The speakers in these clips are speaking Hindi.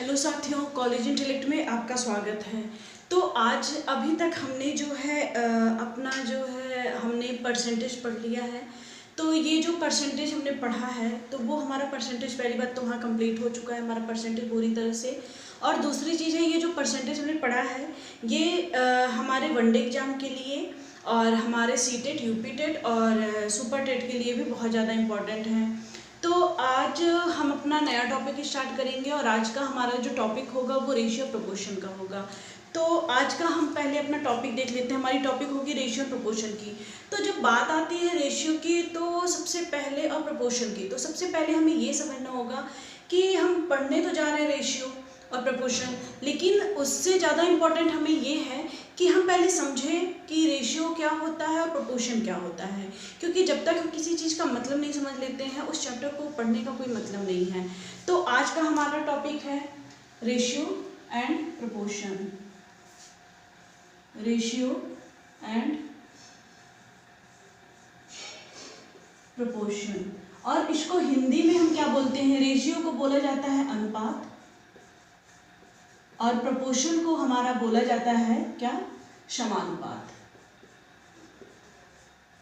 हेलो साथियों, कॉलेज इंटेलेक्ट में आपका स्वागत है। तो आज अभी तक हमने जो है हमने परसेंटेज पढ़ लिया है। तो ये जो परसेंटेज हमने पढ़ा है तो वो हमारा परसेंटेज पहली बात तो वहाँ कंप्लीट हो चुका है, हमारा परसेंटेज पूरी तरह से। और दूसरी चीज़ है, ये जो परसेंटेज हमने पढ़ा है ये हमारे वनडे एग्जाम के लिए और हमारे सीटेट, यूपीटेट और सुपर टेट के लिए भी बहुत ज़्यादा इम्पॉर्टेंट है। तो आज हम अपना नया टॉपिक स्टार्ट करेंगे और आज का हमारा जो टॉपिक होगा वो रेशियो प्रोपोर्शन का होगा। तो आज का हम पहले अपना टॉपिक देख लेते हैं। हमारी टॉपिक होगी रेशियो प्रोपोर्शन की। तो जब बात आती है रेशियो की तो सबसे पहले, और प्रोपोर्शन की, तो सबसे पहले हमें ये समझना होगा कि हम पढ़ने तो जा रहे हैं रेशियो और प्रोपोर्शन, लेकिन उससे ज़्यादा इम्पॉर्टेंट हमें ये है कि हम पहले समझें कि रेशियो क्या होता है और प्रोपोर्शन क्या होता है। क्योंकि जब तक हम किसी चीज़ का मतलब नहीं समझ लेते हैं उस चैप्टर को पढ़ने का कोई मतलब नहीं है। तो आज का हमारा टॉपिक है ratio and proportion. Ratio and proportion, और इसको हिंदी में हम क्या बोलते हैं? रेशियो को बोला जाता है अनुपात और प्रोपोर्शन को हमारा बोला जाता है क्या? समानुपात।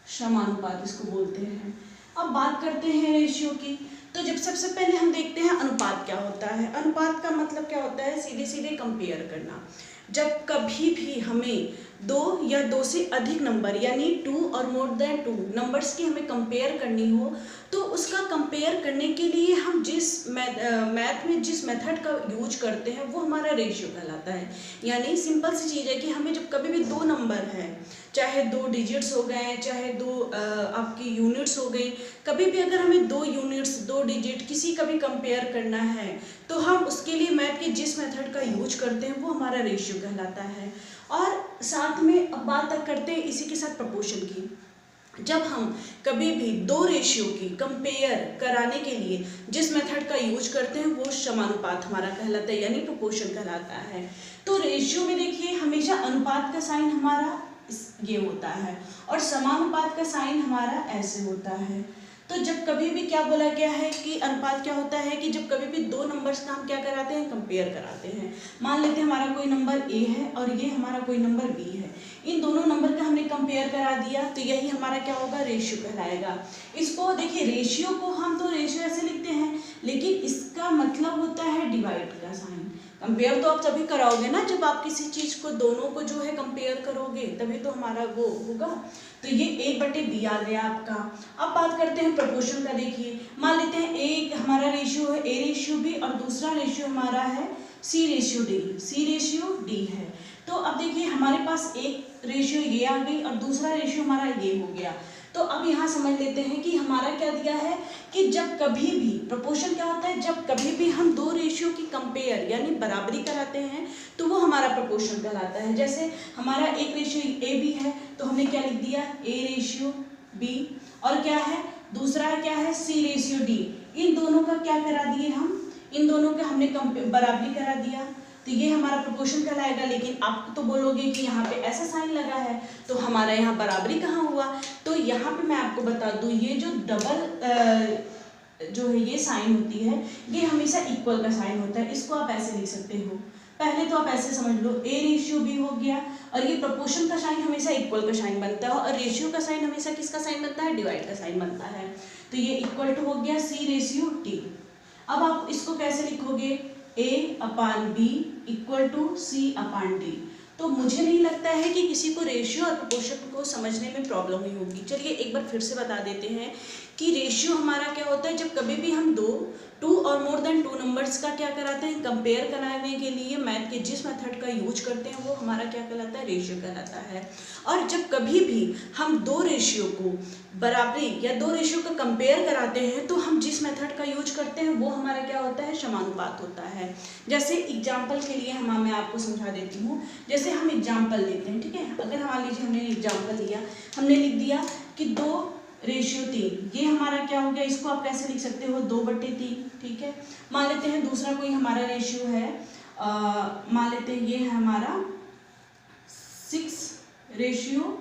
समानुपात इसको बोलते हैं। अब बात करते हैं रेशियो की। तो जब सबसे पहले हम देखते हैं अनुपात क्या होता है। अनुपात का मतलब क्या होता है? सीधे सीधे कंपेयर करना। जब कभी भी हमें दो या दो से अधिक नंबर यानी 2 और मोर देन 2 नंबर्स की हमें कंपेयर करनी हो तो उसका कंपेयर करने के लिए हम जिस मैथ में जिस मेथड का यूज करते हैं वो हमारा रेशियो कहलाता है। यानी सिंपल सी चीज़ है कि हमें जब कभी भी दो नंबर हैं, चाहे 2 डिजिट्स हो गए, चाहे 2 आपकी यूनिट्स हो गई, कभी भी अगर हमें 2 यूनिट्स, 2 डिजिट किसी का भी कंपेयर करना है तो हम उसके लिए मैथ के जिस मेथड का यूज करते हैं वो हमारा रेशियो कहलाता है। और साथ में अब बात करते हैं इसी के साथ प्रोपोर्शन की। जब हम कभी भी दो रेशियो की कंपेयर कराने के लिए जिस मेथड का यूज करते हैं वो समानुपात हमारा कहलाता है, यानी प्रोपोर्शन कहलाता है। तो रेशियो में देखिए हमेशा अनुपात का साइन हमारा ये होता है और समानुपात का साइन हमारा ऐसे होता है। तो जब कभी भी क्या बोला गया है कि अनुपात क्या होता है कि जब कभी भी दो नंबर्स का हम क्या कराते हैं? कंपेयर कराते हैं। मान लेते हैं हमारा कोई नंबर ए है और ये हमारा कोई नंबर बी है, इन दोनों नंबर का हमने कंपेयर करा दिया तो यही हमारा क्या होगा? रेशियो कहलाएगा। इसको देखिए, रेशियो को हम तो रेशियो ऐसे लिखते हैं लेकिन इसका मतलब होता है डिवाइड का साइन। कंपेयर तो आप तभी कराओगे ना जब आप किसी चीज को दोनों को जो है कंपेयर करोगे, तभी तो हमारा वो होगा। तो ये A/B आ गया आपका। अब बात करते हैं प्रोपोर्शन का। देखिए मान लेते हैं एक हमारा रेशियो है A/B और दूसरा रेशियो हमारा है C/D। C/D है। तो अब देखिए हमारे पास एक रेशियो ये आ गई और दूसरा रेशियो हमारा ये हो गया। तो अब यहाँ समझ लेते हैं कि हमारा क्या दिया है कि जब कभी भी प्रोपोर्शन क्या होता है? जब कभी भी हम दो रेशियो की कंपेयर यानी बराबरी कराते हैं तो वो हमारा प्रोपोर्शन कहलाता है। जैसे हमारा एक रेशियो AB है तो हमने क्या लिख दिया? A/B, और क्या है दूसरा क्या है? C/D। इन दोनों का क्या करा दिए हम? इन दोनों का हमने बराबरी करा दिया तो ये हमारा प्रोपोर्शन कहलाएगा। लेकिन आप तो बोलोगे कि यहाँ पे ऐसा साइन लगा है तो हमारा यहाँ बराबरी कहाँ हुआ? तो यहाँ पे मैं आपको बता दूँ, ये जो डबल जो है ये साइन होती है ये हमेशा इक्वल का साइन होता है। इसको आप ऐसे लिख सकते हो। पहले तो आप ऐसे समझ लो A/B हो गया और ये प्रोपोर्शन का साइन हमेशा इक्वल का साइन बनता है और रेशियो का साइन हमेशा किसका साइन बनता है? डिवाइड का साइन बनता है। तो ये इक्वल टू हो गया C/D। अब आप इसको कैसे लिखोगे? A/B equal to C/D। तो मुझे नहीं लगता है कि किसी को रेशियो और प्रोपोर्शन को समझने में प्रॉब्लम हुई होगी। चलिए एक बार फिर से बता देते हैं कि रेशियो हमारा क्या होता है? जब कभी भी हम 2 और मोर देन 2 नंबर्स का क्या कराते हैं? कंपेयर कराने के लिए मैथ के जिस मेथड का यूज करते हैं वो हमारा क्या कहलाता है? रेशियो कहलाता है। और जब कभी भी हम दो रेशियो को बराबरी या दो रेशियो का कंपेयर कराते हैं तो हम जिस मेथड का यूज करते हैं वो हमारा क्या होता है? समानुपात होता है। जैसे एग्जाम्पल के लिए मैं आपको समझा देती हूँ। जैसे हम एग्जाम्पल लेते हैं, ठीक है? अगर मान लीजिए हमने एग्जाम्पल लिया, हमने लिख दिया कि 2/3, ये हमारा क्या हो गया? इसको आप कैसे लिख सकते हो? 2/3, ठीक है? मान लेते हैं दूसरा कोई हमारा रेशियो है, मान लेते हैं ये है हमारा 6/4,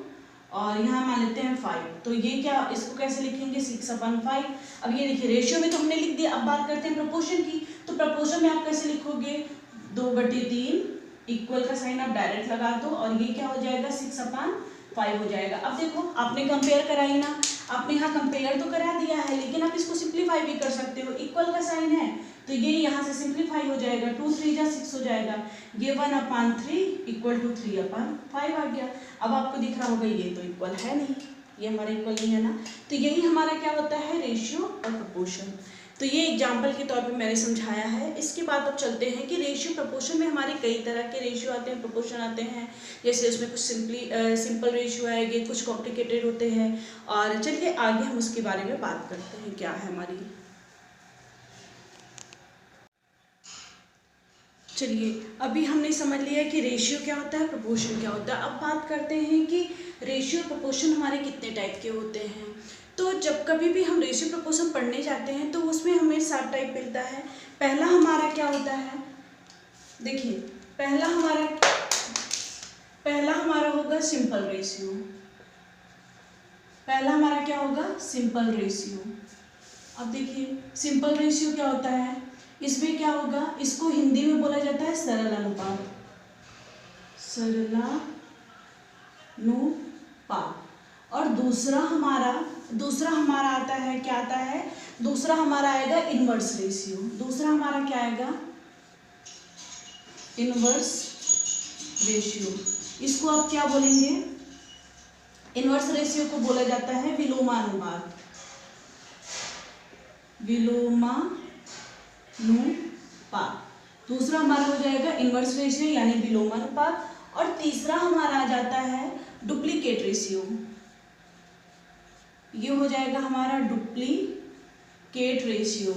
और यहाँ मान लेते हैं 5। तो ये क्या, इसको कैसे लिखेंगे 6/5। अब ये देखिए रेशियो में तो हमने लिख दिया, अब बात करते हैं प्रोपोर्शन की। तो प्रोपोर्शन में आप कैसे लिखोगे, 2/3 इक्वल का साइन आप डायरेक्ट लगा दो और ये क्या हो जाएगा 6/5 हो जाएगा। अब देखो आपने कंपेयर कराई ना, आपने यहाँ कंपेयर तो करा दिया है, लेकिन आप इसको सिंप्लीफाई भी कर सकते हो। इक्वल का साइन है तो ये यहाँ से सिंप्लीफाई हो जाएगा, 2 3 जा 6 हो जाएगा, ये 1/3 इक्वल टू 3/5 आ गया। अब आपको दिख रहा होगा ये तो इक्वल है नहीं, ये हमारा इक्वल नहीं है ना। तो यही हमारा क्या होता है रेशियो और प्रोपोर्शन। तो ये एग्जाम्पल के तौर पे मैंने समझाया है। इसके बाद अब चलते हैं कि रेशियो प्रोपोर्शन में हमारे कई तरह के रेशियो आते हैं, प्रोपोर्शन आते हैं। जैसे उसमें कुछ सिंपल रेशियो आएंगे, कुछ कॉम्प्लिकेटेड होते हैं। और चलिए आगे हम उसके बारे में बात करते हैं क्या है हमारी। चलिए अभी हमने समझ लिया कि रेशियो क्या होता है, प्रोपोर्शन क्या होता है। अब बात करते हैं कि रेशियो प्रोपोर्शन हमारे कितने टाइप के होते हैं। तो जब कभी भी हम रेशियो प्रोपोर्शन पढ़ने जाते हैं तो उसमें हमें 7 टाइप मिलता है। पहला हमारा क्या होता है, देखिए पहला हमारा होगा सिंपल रेशियो। पहला हमारा क्या होगा, सिंपल रेशियो। अब देखिए सिंपल रेशियो क्या होता है, इसमें क्या होगा, इसको हिंदी में बोला जाता है सरल अनुपात। सरलानुपात। और दूसरा हमारा आता है, क्या आता है, दूसरा हमारा आएगा इनवर्स रेशियो। दूसरा हमारा क्या आएगा, इनवर्स रेशियो। इसको आप क्या बोलेंगे, इनवर्स रेशियो को बोला जाता है विलोमानुपात। विलोमानुपात दूसरा हमारा हो जाएगा इनवर्स रेशियो यानी विलोमानुपात। और तीसरा हमारा आ जाता है डुप्लीकेट रेशियो। ये हो जाएगा हमारा डुप्लीकेट रेशियो।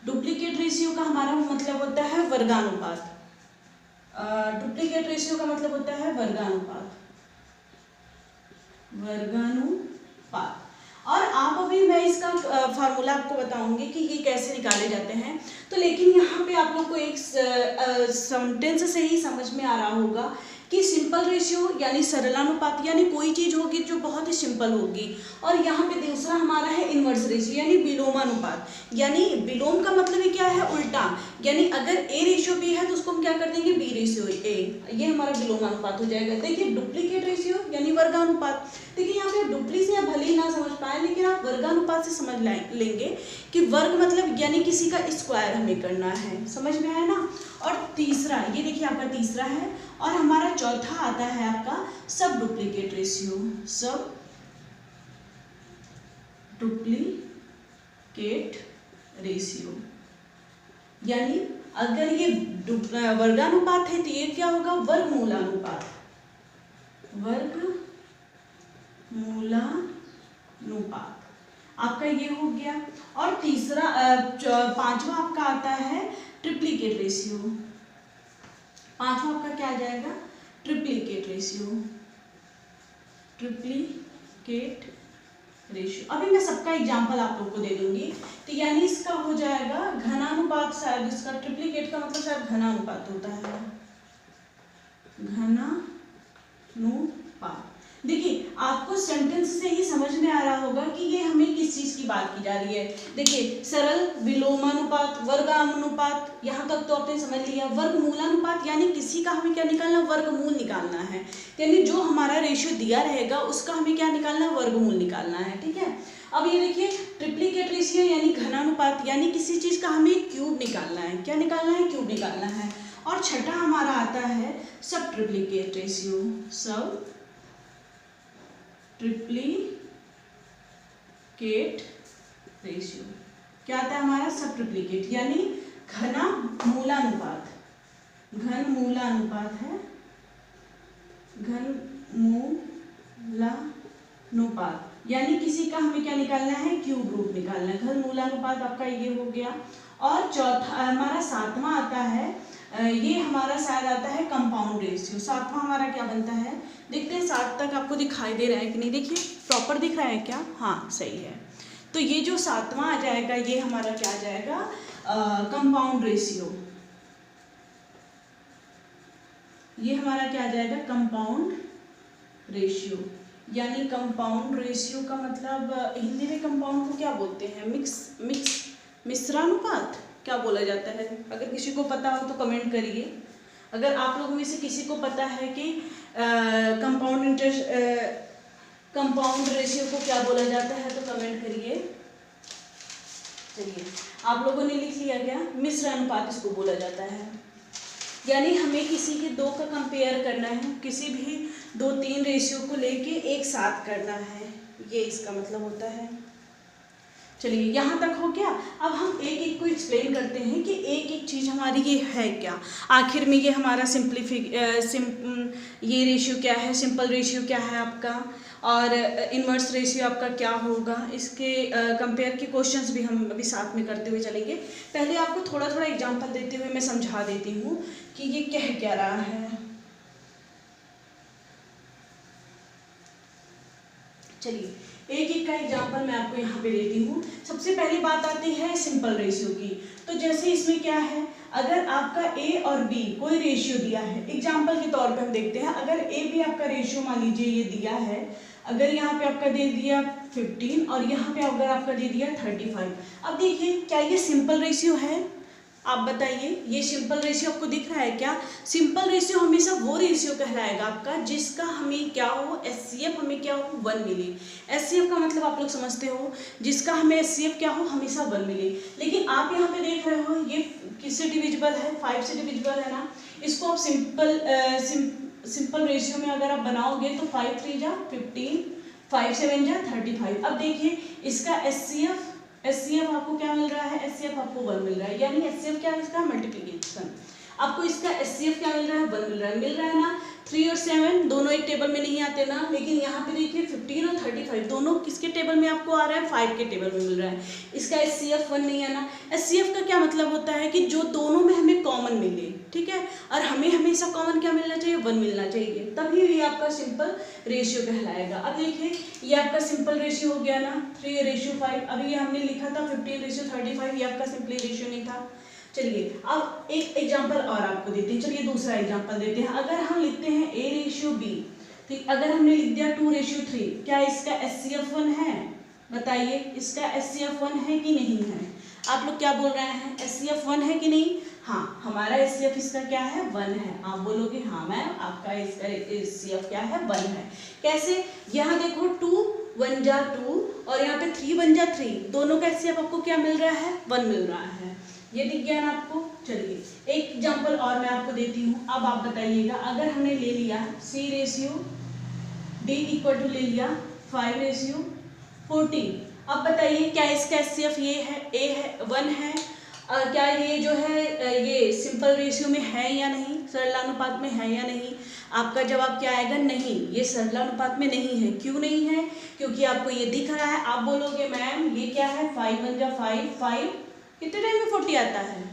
डुप्लीकेट रेशियो का हमारा मतलब होता है वर्गानुपात। डुप्लीकेट रेशियो का मतलब होता है वर्गानुपात। और आप अभी मैं इसका फार्मूला आपको बताऊंगी कि ये कैसे निकाले जाते हैं। तो लेकिन यहाँ पे आप लोग को एक सेंटेंस से ही समझ में आ रहा होगा कि सिंपल रेशियो यानी सरलानुपात यानी कोई चीज होगी जो बहुत ही सिंपल होगी। और यहाँ पे दूसरा हमारा है इनवर्स रेशियो यानी विलोमानुपात। यानी विलोम का मतलब ही क्या है, उल्टा। यानी अगर ए रेशियो बी है तो उसको हम क्या कर देंगे, बी रेशियो ए। ये हमारा विलोमानुपात हो जाएगा। देखिए डुप्लीकेट रेशियो यानी वर्गानुपात। देखिए यहाँ पे डुप्ली से आप भले ही ना समझ पाए, लेकिन आप वर्गानुपात से समझ लेंगे कि वर्ग मतलब यानी किसी का स्क्वायर हमें करना है। समझ में आया ना। और तीसरा ये देखिए आपका तीसरा है। और हमारा चौथा आता है आपका सब डुप्लीकेट रेशियो। सब डुप्लीकेट रेशियो यानी अगर ये वर्गानुपात है तो ये क्या होगा, वर्गमूलानुपात। वर्गमूलानुपात आपका ये हो गया। और तीसरा पांचवा आपका आता है ट्रिप्लीकेट रेशियो। पांचवा आपका क्या आ जाएगा, ट्रिप्लीकेट रेशियो। ट्रिप्लीकेट रेशियो अभी मैं सबका एग्जांपल आप लोग को दे दूंगी। तो यानी इसका हो जाएगा घनानुपात। शायद इसका ट्रिप्लीकेट का मतलब शायद घनानुपात होता है। घनानुपात देखिए आपको सेंटेंस से ही समझ में आ रहा होगा कि ये हमें किस चीज की बात की जा रही है। देखिए सरल, विलोमानुपात, वर्गानुपात, यहाँ तक तो आपने समझ लिया। वर्गमूलानुपात यानी किसी का हमें क्या निकालना, वर्गमूल निकालना है। यानी जो हमारा रेशियो दिया रहेगा उसका हमें क्या निकालना है, वर्गमूल निकालना है। ठीक है। अब ये देखिए ट्रिप्लीकेट रेशियो यानी घनानुपात यानी किसी चीज का हमें क्यूब निकालना है। क्या निकालना है, क्यूब निकालना है। और छठा हमारा आता है सब ट्रिप्लीकेट रेशियो। सब ट्रिप्लीकेट रेशियो क्या आता है हमारा, सब ट्रिप्लीकेट यानी घनमूलानुपात। घनमूलानुपात है, घनमूलानुपात यानी किसी का हमें क्या निकालना है, क्यूब रूट निकालना है। घनमूलानुपात आपका ये हो गया। और चौथा हमारा सातवां आता है, ये हमारा शायद आता है कंपाउंड रेशियो। सातवां हमारा क्या बनता है, देखते हैं 7 तक आपको दिखाई दे रहा है कि नहीं। देखिए प्रॉपर दिख रहा है क्या, हाँ सही है। तो ये जो सातवां आ जाएगा ये हमारा क्या आ जाएगा, कंपाउंड रेशियो। ये हमारा क्या आ जाएगा, कंपाउंड रेशियो, यानी कंपाउंड रेशियो का मतलब हिंदी में कंपाउंड को क्या बोलते हैं? मिश्रानुपात क्या बोला जाता है? अगर किसी को पता हो तो कमेंट करिए। अगर आप लोगों में से किसी को पता है कि कंपाउंड रेशियो को क्या बोला जाता है तो कमेंट करिए। चलिए, आप लोगों ने लिख लिया क्या? मिश्र अनुपात इसको बोला जाता है, यानी हमें किसी के दो का कंपेयर करना है, किसी भी 2-3 रेशियो को लेके एक साथ करना है, ये इसका मतलब होता है। चलिए, यहाँ तक हो गया। अब हम एक एक को एक्सप्लेन करते हैं कि एक एक चीज़ हमारी ये है क्या, आखिर में ये हमारा ये रेशियो क्या है, सिंपल रेशियो क्या है आपका, और इन्वर्स रेशियो आपका क्या होगा, इसके कंपेयर के क्वेश्चंस भी हम अभी साथ में करते हुए चलेंगे। पहले आपको थोड़ा थोड़ा एग्जांपल देते हुए मैं समझा देती हूँ कि ये कह क्या रहा है। चलिए, एक एक का एग्जांपल मैं आपको यहाँ पे देती हूँ। सबसे पहली बात आती है सिंपल रेशियो की। तो जैसे इसमें क्या है, अगर आपका ए और बी कोई रेशियो दिया है, एग्जांपल के तौर पे हम देखते हैं, अगर ए बी आपका रेशियो मान लीजिए ये दिया है, अगर यहाँ पे आपका दे दिया 15 और यहाँ पे अगर आपका दे दिया 35, अब देखिए क्या ये सिंपल रेशियो है? आप बताइए, ये सिंपल रेशियो आपको दिख रहा है क्या? सिंपल रेशियो हमेशा वो रेशियो कहलाएगा आपका जिसका हमें क्या हो, एचसीएफ हमें क्या हो, 1 मिले। एचसीएफ का मतलब आप लोग समझते हो, जिसका हमें एचसीएफ क्या हो, हमेशा 1 मिले। लेकिन आप यहाँ पे देख रहे हो ये किससे डिविजिबल है? 5 से डिविजिबल है ना। इसको आप सिंपल रेशियो में अगर आप बनाओगे तो 5 3 जा 15, 5 7 जा 35। अब देखिए इसका एचसीएफ आपको क्या मिल रहा है? एचसीएफ आपको 1 मिल रहा है, यानी एचसीएफ क्या है इसका? मल्टीप्लिकेशन। आपको इसका एचसीएफ क्या मिल रहा है? 1 मिल रहा है ना। 3 और 7 दोनों एक टेबल में नहीं आते ना, लेकिन यहाँ पे देखिए 15 और 35 दोनों किसके टेबल में आपको आ रहा है? 5 के टेबल में मिल रहा है। इसका एचसीएफ 1 नहीं है ना। एचसीएफ का क्या मतलब होता है कि जो दोनों में हमें कॉमन मिले, ठीक है, और हमें हमेशा कॉमन क्या मिलना चाहिए? 1 मिलना चाहिए, तभी ये आपका सिंपल रेशियो कहलाएगा। अब देखिए ये आपका सिंपल रेशियो हो गया ना, 3:5। अभी ये हमने लिखा था 15:35, ये आपका सिंपल रेशियो नहीं था। चलिए, अब एक एग्जांपल और आपको देते हैं। चलिए दूसरा एग्जांपल देते हैं। अगर हम लिखते हैं A:B, ठीक, अगर हमने लिख दिया 2:3, क्या इसका एचसीएफ 1 है? बताइए, इसका एचसीएफ 1 है कि नहीं है? आप लोग क्या बोल रहे हैं? एचसीएफ 1 है कि नहीं? हाँ, हमारा एचसीएफ इसका क्या है? 1 है। आप बोलोगे हाँ मैम, आपका इसका एचसीएफ क्या है? 1 है। कैसे? यहाँ देखो 2 1 जा 2 और यहाँ पे 3 1 जा 3, दोनों का एचसीएफ आपको क्या मिल रहा है? 1 मिल रहा है। ये दिख गया ना आपको? चलिए एक एग्जांपल और मैं आपको देती हूँ। अब आप बताइएगा, अगर हमने ले लिया C/D = ले लिया 5/14, अब बताइए क्या इसका एचसीएफ ये है? A है, 1 है। क्या ये जो है ये सिंपल रेशियो में है या नहीं, सरलानुपात में है या नहीं? आपका जवाब क्या आएगा? नहीं, ये सरलानुपात में नहीं है। क्यों नहीं है? क्योंकि आपको ये दिख रहा है। आप बोलोगे मैम ये क्या है? 5 1 जा 5, 5 कितने टाइम में 40 आता है?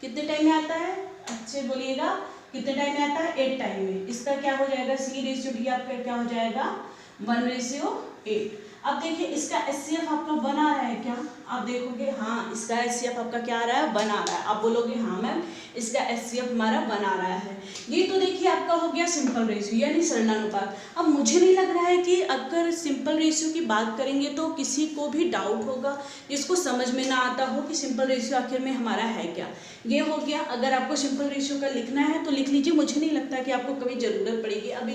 कितने टाइम में आता है? अच्छे बोलिएगा, कितने टाइम में आता है? 8 टाइम में। इसका क्या हो जाएगा? C/D आपका क्या हो जाएगा? 1/8। अब देखिए इसका एचसीएफ आपका 1 आ रहा है क्या? आप देखोगे हाँ, इसका एचसीएफ आपका क्या आ रहा है? 1 आ रहा है। आप बोलोगे हाँ मैम, इसका एचसीएफ हमारा 1 आ रहा है। ये तो देखिए आपका हो गया सिंपल रेशियो यानी सरलानुपात। अब मुझे नहीं लग रहा है कि अगर सिंपल रेशियो की बात करेंगे तो किसी को भी डाउट होगा, जिसको समझ में ना आता हो कि सिंपल रेशियो आखिर में हमारा है क्या। ये हो गया। अगर आपको सिंपल रेशियो का लिखना है तो लिख लीजिए, मुझे नहीं लगता कि आपको कभी ज़रूरत पड़ेगी। अभी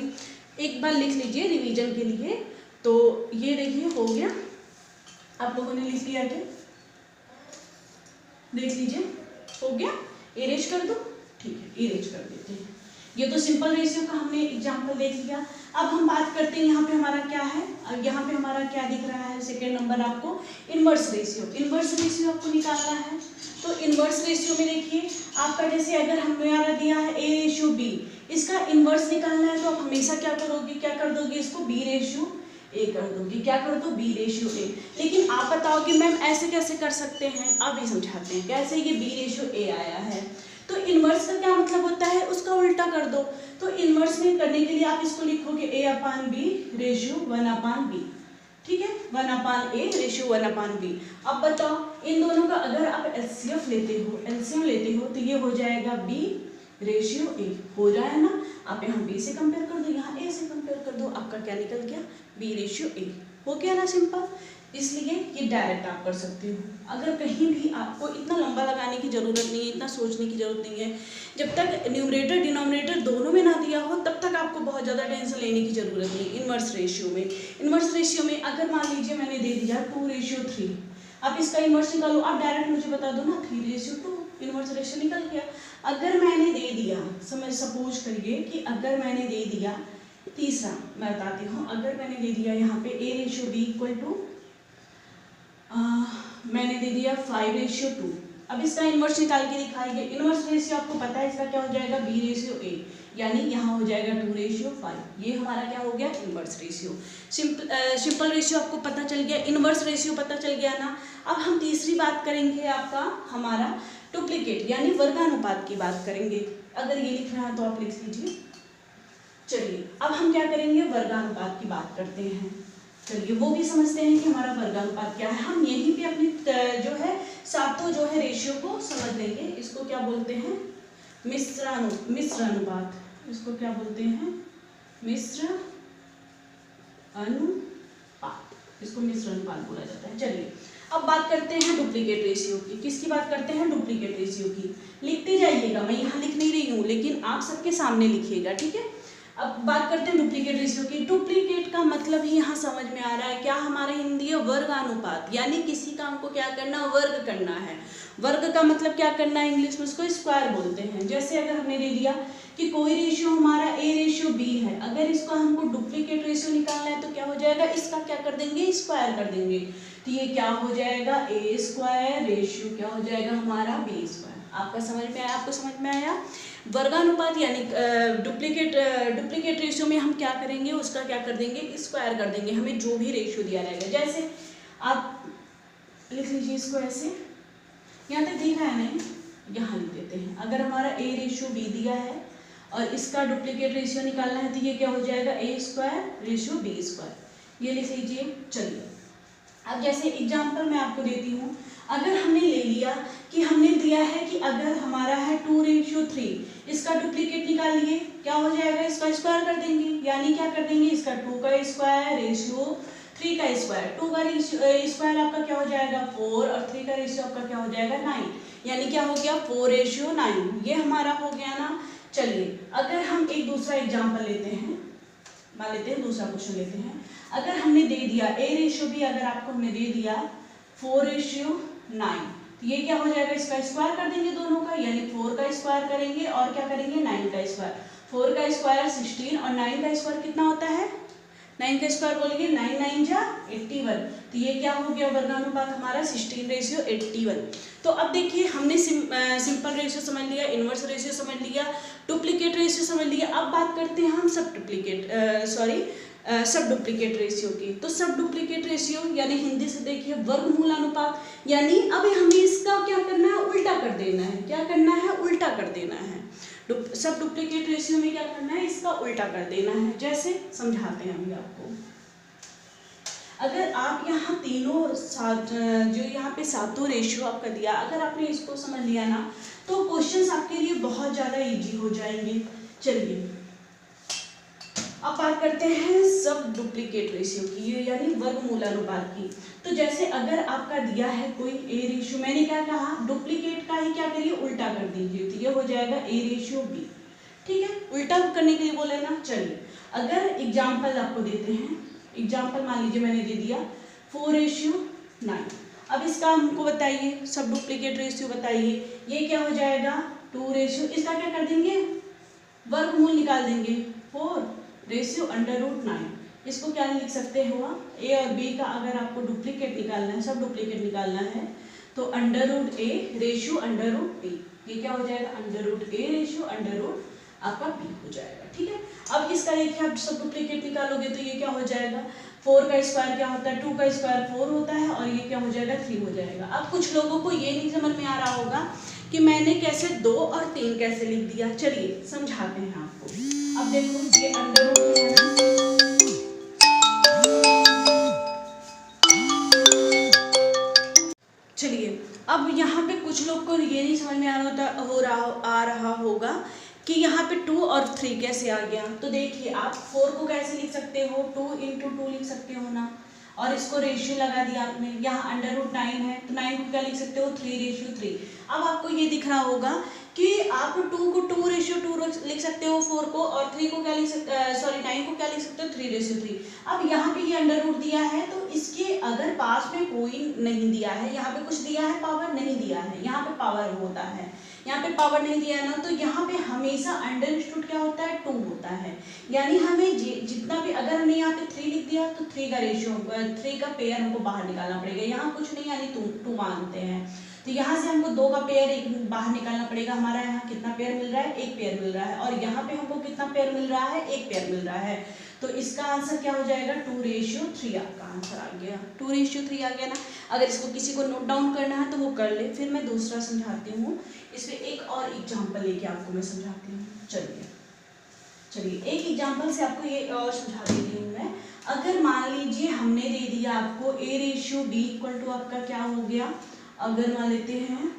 एक बार लिख लीजिए रिवीजन के लिए। तो ये देखिए हो गया, आप लोगों ने लिख लिया क्या? देख लीजिए हो गया। इरेज कर दो, ठीक है, इरेज कर देते हैं। ये तो सिंपल रेशियो का हमने एग्जांपल देख लिया। अब हम बात करते हैं यहाँ पे हमारा क्या है। यहाँ पे हमारा क्या दिख रहा है? सेकेंड नंबर आपको इनवर्स रेशियो। इनवर्स रेशियो आपको निकालना है। तो इनवर्स रेशियो में देखिए आपका जैसे अगर हमारा दिया है A/B, इसका इनवर्स निकालना है तो आप हमेशा क्या करोगे? क्या कर दोगे? इसको B/A कर दोगे। क्या कर दो? B/A। लेकिन आप बताओ कि मैम ऐसे कैसे कर सकते हैं? अब ये समझाते हैं कैसे ये B/A आया है। तो इनवर्स का क्या मतलब होता है? उसका उल्टा कर दो। तो इनवर्स में करने के लिए आप इसको लिखोगे A/B/1/B, ठीक है, 1/A/1/B। अब बताओ इन दोनों का अगर आप एलसीएम लेते हो तो ये हो जाएगा B रेशियो ए हो जाए ना। आप यहाँ बी से कंपेयर कर दो, यहाँ ए से कंपेयर कर दो, आपका क्या निकल गया, बी रेशियो ए। हो गया ना सिंपल। इसलिए ये डायरेक्ट आप कर सकते हो। अगर कहीं भी आपको इतना लंबा लगाने की ज़रूरत नहीं है, इतना सोचने की ज़रूरत नहीं है। जब तक न्यूमरेटर डिनोमिनेटर दोनों में ना दिया हो तब तक आपको बहुत ज़्यादा टेंशन लेने की ज़रूरत नहीं। इन्वर्स रेशियो में, इन्वर्स रेशियो में अगर मान लीजिए मैंने दे दिया 2:3, आप इसका इन्वर्स निकालो। आप डायरेक्ट मुझे बता दो ना 3:2, इन्वर्स रेशियो निकल गया। अगर मैंने दे दिया, समझ सपोज करिए कि अगर मैंने दे दिया तीसरा, मैं बताती हूँ, अगर मैंने दे दिया यहाँ पे A/B इक्वल टू मैंने दे दिया 5:2। अब इसका इन्वर्स निकाल के दिखाएंगे। इन्वर्स रेशियो आपको पता है इसका क्या हो जाएगा, B/A, यानी यहाँ हो जाएगा 2:5। ये हमारा क्या हो गया, इन्वर्स रेशियो। सिंपल रेशियो आपको पता चल गया, इन्वर्स रेशियो पता चल गया ना। अब हम तीसरी बात करेंगे, आपका हमारा डुप्लीकेट यानी वर्गानुपात की बात करेंगे। अगर ये लिख रहा है तो आप लिख लीजिए। चलिए अब हम क्या करेंगे, वर्गानुपात की बात करते हैं। चलिए वो भी समझते हैं कि हमारा वर्गानुपात क्या है। हम यहीं पे अपनी जो है सातों जो है रेशियो को समझ लेंगे। इसको क्या बोलते हैं, मिश्र अनुपात। इसको क्या बोलते हैं, मिश्र अनुपात। इसको मिश्र अनुपात बोला जाता है। चलिए अब बात करते हैं डुप्लीकेट रेशियो की। किसकी बात करते हैं, डुप्लीकेट रेशियो की। लिखते जाइएगा, मैं यहाँ लिख नहीं रही हूँ लेकिन आप सबके सामने लिखिएगा, ठीक है। अब बात करते हैं डुप्लीकेट रेशियो की। डुप्लीकेट का मतलब ही यहाँ समझ में आ रहा है, क्या हमारा हिंदी है, वर्गानुपात। यानी किसी काम को क्या करना, वर्ग करना है। वर्ग का मतलब क्या करना है, इंग्लिश में उसको स्क्वायर बोलते हैं। जैसे अगर हमने दे दिया कि कोई रेशियो हमारा A/B है, अगर इसको हमको डुप्लीकेट रेशियो निकालना है तो क्या हो जाएगा, इसका क्या कर देंगे, स्क्वायर कर देंगे। तो ये क्या हो जाएगा, A² रेशियो क्या हो जाएगा हमारा, B²। आपका समझ में आया, आपको समझ में आया। वर्गानुपात यानी डुप्लीकेट रेशियो में हम क्या करेंगे, उसका क्या कर देंगे, स्क्वायर कर देंगे। हमें जो भी रेशियो दिया रहेगा, जैसे आप लिख लीजिए इसको ऐसे, यहाँ तक दिख रहा है नहीं, यहाँ लिख देते हैं। अगर हमारा A/B दिया है और इसका डुप्लीकेट रेशियो निकालना है तो ये क्या हो जाएगा, A² रेशियो B²। ये लिख लीजिए। चलिए अब जैसे एग्जाम्पल मैं आपको देती हूँ। अगर हमने ले लिया कि हमने दिया है कि अगर हमारा है 2:3, इसका डुप्लीकेट निकाल लिए, क्या हो जाएगा, इसका स्क्वायर कर देंगे। यानी क्या कर देंगे, इसका 2 का स्क्वायर रेशियो 3 का स्क्वायर। 2 का स्क्वायर आपका क्या हो जाएगा 4 और 3 का रेशियो आपका क्या हो जाएगा 9। यानी क्या हो गया 4:9। ये हमारा हो गया ना। चलिए अगर हम एक दूसरा एग्जाम्पल लेते हैं, मान लेते हैं दूसरा क्वेश्चन लेते हैं। अगर हमने दे दिया A/B, अगर आपको हमने दे दिया 4:9, तो ये क्या हो जाएगा, इसका स्क्वायर कर देंगे दोनों का, यानी 4 का स्क्वायर करेंगे और क्या करेंगे 9 का स्क्वायर। 4 का स्क्वायर 16 और 9 का स्क्वायर कितना होता है, 9 का स्क्वायर बोलेंगे 9 9 जा 81। तो ये क्या हो गया, वर्गानुपात हमारा 16:81। तो अब देखिए हमने सिंपल रेशियो समझ लिया, इन्वर्स रेशियो समझ लिया, डुप्लीकेट रेशियो समझ लिया। अब बात करते हैं हम सब डुप्लीकेट रेशियो की। तो सब डुप्लीकेट रेशियो यानी हिंदी से देखिए वर्गमूल अनुपात। यानी अब हमें इसका क्या करना है, उल्टा कर देना है। क्या करना है, उल्टा कर देना है। सब डुप्लीकेट रेशियो में क्या करना है, इसका उल्टा कर देना है। जैसे समझाते हैं अभी आपको। अगर आप यहाँ तीनों जो यहाँ पे सातों रेशियो आपका दिया, अगर आपने इसको समझ लिया ना तो क्वेश्चंस आपके लिए बहुत ज़्यादा इजी हो जाएंगे। चलिए अब बात करते हैं सब डुप्लीकेट रेशियो की, यानी वर्गमूल अनुपात की। तो जैसे अगर आपका दिया है कोई A रेशियो, मैंने क्या कहा, डुप्लीकेट का ही क्या करिए, उल्टा कर दीजिए। तो ये हो जाएगा A/B। ठीक है, उल्टा करने के लिए बोले ना। चलिए अगर एग्जाम्पल आपको देते हैं, एग्जाम्पल मान लीजिए मैंने दे दिया 4:9। अब इसका हमको बताइए, सब डुप्लीकेट रेशियो बताइए। ये क्या हो जाएगा 2 रेशियो, इसका क्या कर देंगे, वर्गमूल निकाल देंगे 4/√9। इसको क्या लिख सकते हो आप, A और B का अगर आपको डुप्लीकेट निकालना है, सब डुप्लीकेट निकालना है तो √A रेशियो √B। ये क्या हो जाएगा, √A रेशियो आपका B हो जाएगा। ठीक है, अब इसका देखिए आप सब डुप्लीकेट निकालोगे तो ये क्या हो जाएगा, 4 का स्क्वायर क्या होता है, 2 का स्क्वायर 4 होता है और ये क्या हो जाएगा 3 हो जाएगा। अब कुछ लोगों को ये नहीं समझ में आ रहा होगा कि मैंने कैसे 2 और 3 कैसे लिख दिया। चलिए समझाते हैं आपको। अब देखो ये √A है ना, चलिए अब यहाँ पे कुछ लोग को ये नहीं समझ में आ रहा होगा कि यहाँ पे 2 और 3 कैसे आ गया। तो देखिए आप 4 को कैसे लिख सकते हो, 2 इंटू 2 लिख सकते हो ना, और इसको रेशियो लगा दिया आपने। यहाँ √9 है तो 9 को क्या लिख सकते हो, 3:3। अब आपको ये दिख रहा होगा कि आप 2 को 2:2 लिख सकते हो 4 को, और 3 को क्या लिख सकते, सॉरी 9 को क्या लिख सकते हो, 3:3। अब यहाँ पे ये √ दिया है, तो इसके अगर पास में कोई नहीं दिया है, यहाँ पे कुछ दिया है, पावर नहीं दिया है, यहाँ पे पावर होता है, यहाँ पे पावर नहीं दिया है ना, तो यहाँ पे हमेशा अंडरस्टूड क्या होता है, 2 होता है। यानी हमें जितना भी, अगर हमने यहाँ पे 3 लिख दिया तो 3 का रेशियो, 3 का पेयर हमको बाहर निकालना पड़ेगा। यहाँ कुछ नहीं, यानी 2 मानते हैं, तो यहाँ से हमको 2 का पेयर बाहर निकालना पड़ेगा। हमारा यहाँ कितना पेयर मिल रहा है, 1 पेयर मिल रहा है, और यहाँ पे हमको कितना पेयर मिल रहा है, 1 पेयर मिल रहा है। तो इसका आंसर क्या हो जाएगा, 2:3 आपका आंसर आ गया। 2:3 आ गया ना। अगर इसको किसी को नोट डाउन करना है तो वो कर ले, फिर मैं दूसरा समझाती हूँ। इसमें एक और एग्जाम्पल लेके आपको मैं समझाती हूँ। चलिए एक एग्जाम्पल से आपको ये और समझा देती हूँ मैं। अगर मान लीजिए हमने दे दिया आपको A:B = आपका क्या हो गया, अगर मान लेते हैं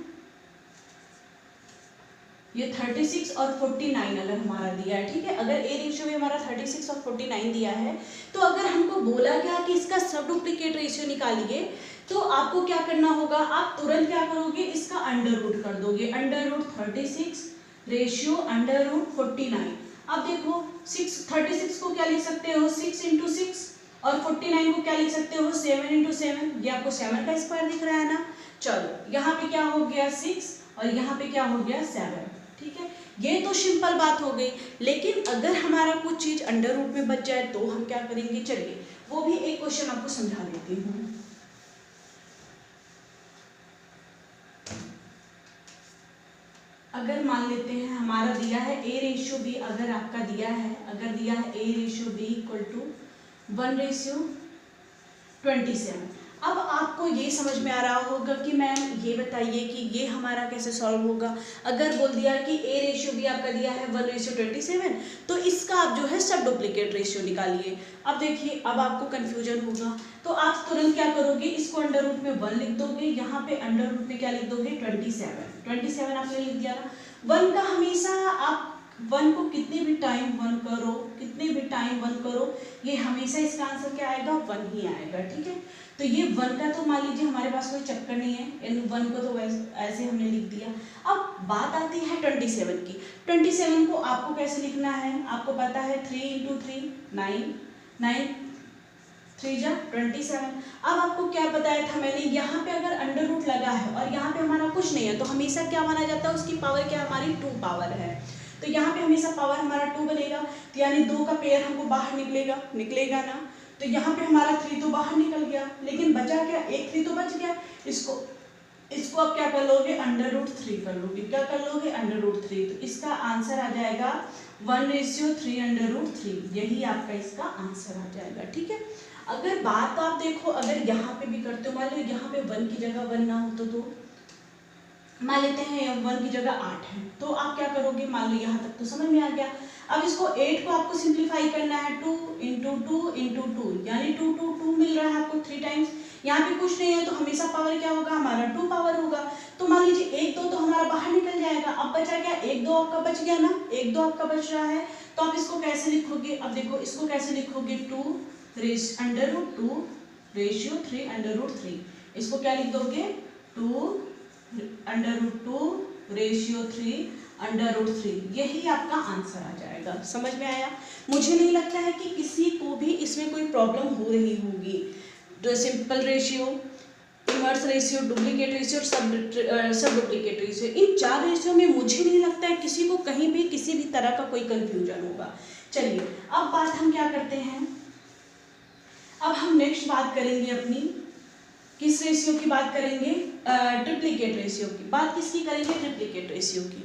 ये 36 और 49 अगर हमारा दिया है, ठीक है। अगर A:B हमारा 36 और 49 दिया है, तो अगर हमको बोला गया कि इसका सब डुप्लीकेट रेशियो निकालिए, तो आपको क्या करना होगा, आप तुरंत क्या करोगे, इसका √ कर दोगे। √36 रेशियो √49। अब देखो 36 को क्या लिख सकते हो, 6 × 6, और 49 को क्या लिख सकते हो, 7 × 7। ये आपको 7 का स्क्वायर दिख रहा है ना। चलो यहाँ पे क्या हो गया 6, और यहाँ पे क्या हो गया 7, ठीक है। ये तो सिंपल बात हो गई। लेकिन अगर हमारा कुछ चीज √ में बच जाए तो हम क्या करेंगे, चलिए वो भी एक क्वेश्चन आपको समझा देती हूँ। अगर मान लेते हैं हमारा दिया है A:B, अगर आपका दिया है, अगर दिया है A:B = 1:27। अब आपको ये समझ में आ रहा होगा कि मैम ये बताइए कि ये हमारा कैसे सॉल्व होगा। अगर बोल दिया कि A:B आपका दिया है 1:27, तो इसका आप जो है सब डुप्लीकेट रेशियो निकालिए। अब देखिए अब आपको कंफ्यूजन होगा, तो आप तुरंत क्या करोगे, इसको √ में 1 लिख दोगे, यहाँ पे √ में क्या लिख दोगे, 27 आपने लिख दिया ना। 1 का हमेशा आप 1 को कितने भी टाइम 1 करो, कितने भी टाइम 1 करो, ये हमेशा इसका आंसर क्या आएगा, 1 ही आएगा, ठीक है। तो ये 1 का तो मान लीजिए हमारे पास कोई चक्कर नहीं है, इन 1 को तो ऐसे हमने लिख दिया। अब बात आती है 27 की। 27 को आपको कैसे लिखना है, आपको पता है 3 × 3 9, 9 3 जा 27। अब आपको क्या बताया था मैंने, यहाँ पे अगर √ लगा है और यहाँ पे हमारा कुछ नहीं है, तो हमेशा क्या माना जाता है, उसकी पावर क्या हमारी 2 पावर है। तो यहाँ पे हमेशा पावर हमारा 2 बनेगा, तो यानी 2 का पेयर हमको बाहर निकलेगा ना। तो यहाँ पे हमारा 3 तो बाहर निकल गया, लेकिन बचा क्या, एक 3 तो बच गया। इसको आप क्या कर लोगे, √3 कर लोगे। क्या कर लोगे, √3। तो इसका आंसर आ जाएगा 1:3 यही आपका इसका आंसर आ जाएगा, ठीक है। अगर बात आप देखो, अगर यहाँ पे भी करते हो, मान लो यहाँ पे 1 की जगह 1 ना हो तो मान लेते हैं 1 की जगह 8 है, तो आप क्या करोगे, मान लो यहाँ तक तो समझ में आ गया। अब इसको 8 को आपको सिंप्लीफाई करना है, 2 × 2 × 2, यानी 2 2 2 मिल रहा है आपको 3 टाइम्स। यहाँ पे कुछ नहीं है, तो हमेशा पावर क्या होगा, हमारा 2 पावर होगा। तो मान लीजिए 1 2 तो हमारा बाहर निकल जाएगा। अब बचा क्या, 1 2 आपका बच गया ना, 1 2 आपका बच रहा है। तो आप इसको कैसे लिखोगे, अब देखो इसको कैसे लिखोगे, 2 √2 रेशियो 3 √3। इसको क्या लिख दोगे, 2 √2 रेशियो 3 √3। यही आपका आंसर आ जाएगा। समझ में आया। मुझे नहीं लगता है कि किसी को भी इसमें कोई प्रॉब्लम हो रही होगी। तो simple ratio, inverse ratio, duplicate ratio और सब डुप्लीकेट रेशियो, इन 4 रेशियो में मुझे नहीं लगता है किसी को कहीं भी किसी भी तरह का कोई कंफ्यूजन होगा। चलिए अब बात हम क्या करते हैं, अब हम नेक्स्ट बात करेंगे अपनी, किस रेशियो की बात करेंगे, ट्रिप्लीकेट रेशियो की। बात किसकी करेंगे, ट्रिप्लीकेट रेशियो की।